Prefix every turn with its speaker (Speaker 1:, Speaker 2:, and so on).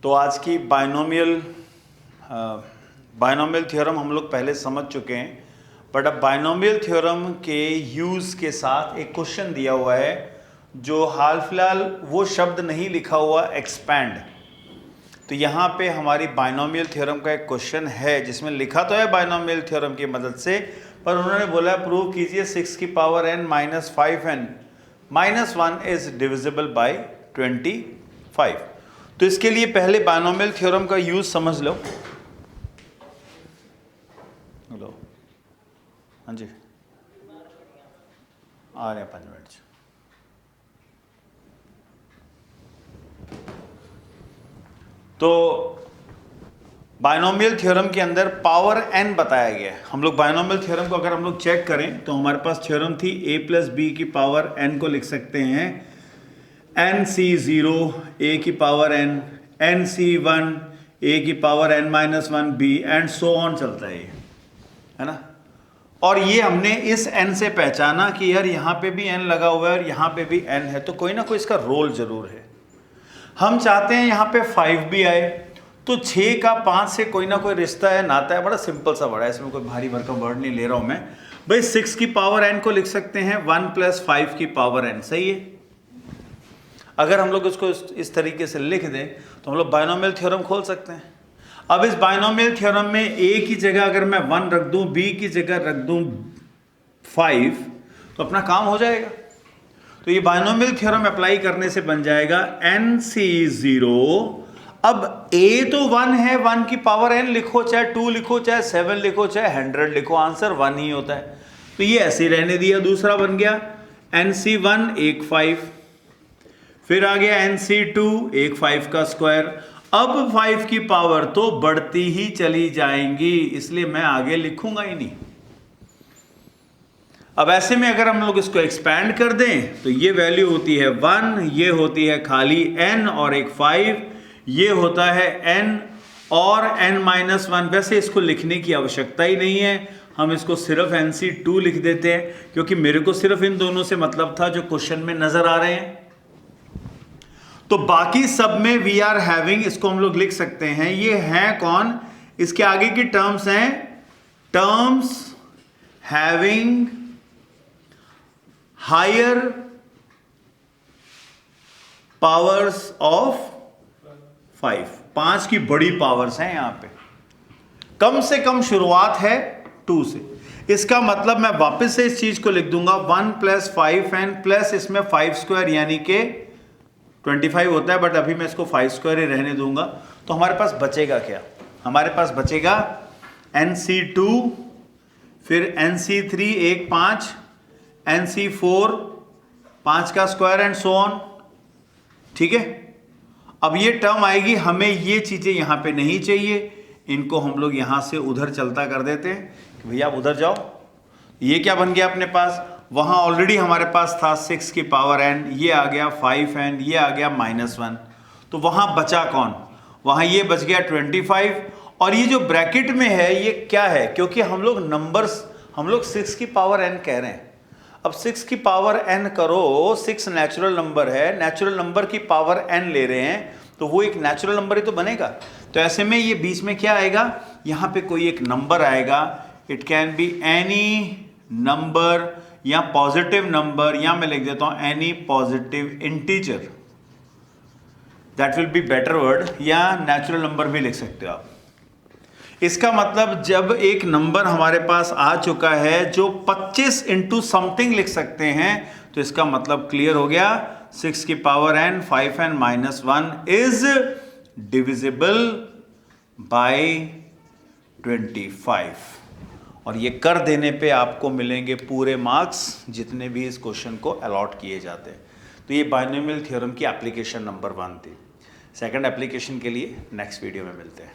Speaker 1: तो आज की बाइनोमियल थ्योरम हम लोग पहले समझ चुके हैं, बट अब बाइनोमियल थ्योरम के यूज़ के साथ एक क्वेश्चन दिया हुआ है जो हाल फिलहाल वो शब्द नहीं लिखा हुआ एक्सपैंड। तो यहाँ पे हमारी बाइनोमियल थ्योरम का एक क्वेश्चन है जिसमें लिखा तो है बाइनोमियल थ्योरम की मदद से, पर उन्होंने बोला प्रूव कीजिए 6 की power n minus 5n minus 1 is divisible by 25। तो इसके लिए पहले बाइनोमियल थ्योरम का यूज समझ लो। हेलो, हाँ जी, आ रहे हैं 5 मिनट। तो बाइनोमियल थ्योरम के अंदर पावर n बताया गया है। हम लोग बाइनोमियल थ्योरम को अगर हम लोग चेक करें तो हमारे पास थ्योरम थी a प्लस बी की पावर n को लिख सकते हैं nc0 a की पावर n, nc1 a की power n minus 1 b and so on चलता है ये, है ना। और ये हमने इस n से पहचाना कि यार यहाँ पे भी n लगा हुआ है और यहाँ पे भी n है, तो कोई ना कोई इसका रोल जरूर है। हम चाहते हैं यहाँ पे 5 भी आए, तो 6 का 5 से कोई ना कोई रिश्ता है, नाता है। बड़ा सिंपल सा वर्ड है, इसमें कोई भारी भरकम वर्ड नहीं ले रहा हूं मैं भाई। 6 की पावर n को लिख सकते हैं 1 प्लस 5 की पावर n, सही है। अगर हम लोग इसको इस तरीके से लिख दें तो हम लोग बाइनोमियल थ्योरम खोल सकते हैं। अब इस बाइनोमियल थ्योरम में a की जगह अगर मैं 1 रख दूं, b की जगह रख दूं 5, तो अपना काम हो जाएगा। तो ये बाइनोमियल थ्योरम अप्लाई करने से बन जाएगा nc0। अब a तो 1 है, 1 की पावर n लिखो, चाहे 2 लिखो, चाहे 7 लिखो, चाहे 100 लिखो, आंसर 1 ही होता है। तो ये ऐसे ही रहने दिया। दूसरा बन गया nc1 एक 5, फिर आ गया nc2 एक 5 का स्क्वायर। अब 5 की पावर तो बढ़ती ही चली जाएंगी, इसलिए मैं आगे लिखूंगा ही नहीं। अब ऐसे में अगर हम लोग इसको एक्सपैंड कर दें तो ये वैल्यू होती है 1, ये होती है खाली n और एक 5, ये होता है n और n माइनस 1। वैसे इसको लिखने की आवश्यकता ही नहीं है, हम इसको सिर्फ nc2 लिख देते हैं, क्योंकि मेरे को सिर्फ इन दोनों से मतलब था जो क्वेश्चन में नजर आ रहे हैं। तो बाकी सब में वी आर हैविंग, इसको हम लोग लिख सकते हैं। ये हैं कौन? इसके आगे की टर्म्स हैं terms having higher powers of 5 की बड़ी पावर्स हैं। यहां पे कम से कम शुरुआत है 2 से। इसका मतलब मैं वापस से इस चीज को लिख दूंगा 1 प्लस 5n प्लस इसमें 5 स्क्वायर यानी कि 25 होता है, बट अभी मैं इसको 5 स्क्वायर ही रहने दूंगा। तो हमारे पास बचेगा क्या? हमारे पास बचेगा nc2, फिर nc3 एक 5, nc4 5 का स्क्वायर एंड सो ऑन, ठीक है। अब ये टर्म आएगी, हमें ये चीजें यहां पे नहीं चाहिए, इनको हम लोग यहां से उधर चलता कर देते हैं कि भैया आप उधर जाओ। ये क्या बन गया अपने पास? वहां ऑलरेडी हमारे पास था 6 की पावर n, ये आ गया 5n, ये आ गया माइनस 1। तो वहां बचा कौन? वहां ये बच गया 25। और ये जो ब्रैकेट में है ये क्या है? क्योंकि हम लोग नंबर्स, हम लोग 6 की पावर n कह रहे हैं। अब 6 की पावर n करो, 6 नेचुरल नंबर है, नेचुरल नंबर की पावर n ले रहे हैं, तो वो एक नेचुरल नंबर ही तो बनेगा। तो ऐसे में ये बीच में क्या आएगा? यहां पे कोई एक नंबर आएगा। It can be any number या पॉजिटिव नंबर, या मैं लिख देता हूं any positive integer, that will be better word, या नेचुरल नंबर भी लिख सकते हो आप। इसका मतलब जब एक नंबर हमारे पास आ चुका है जो 25 इंटू समथिंग लिख सकते हैं, तो इसका मतलब क्लियर हो गया 6 की power n 5n minus 1 is divisible by 25। और ये कर देने पे आपको मिलेंगे पूरे मार्क्स जितने भी इस क्वेश्चन को अलॉट किए जाते हैं। तो ये बाइनोमियल थ्योरम की एप्लीकेशन नंबर 1 थी। सेकंड एप्लीकेशन के लिए नेक्स्ट वीडियो में मिलते हैं।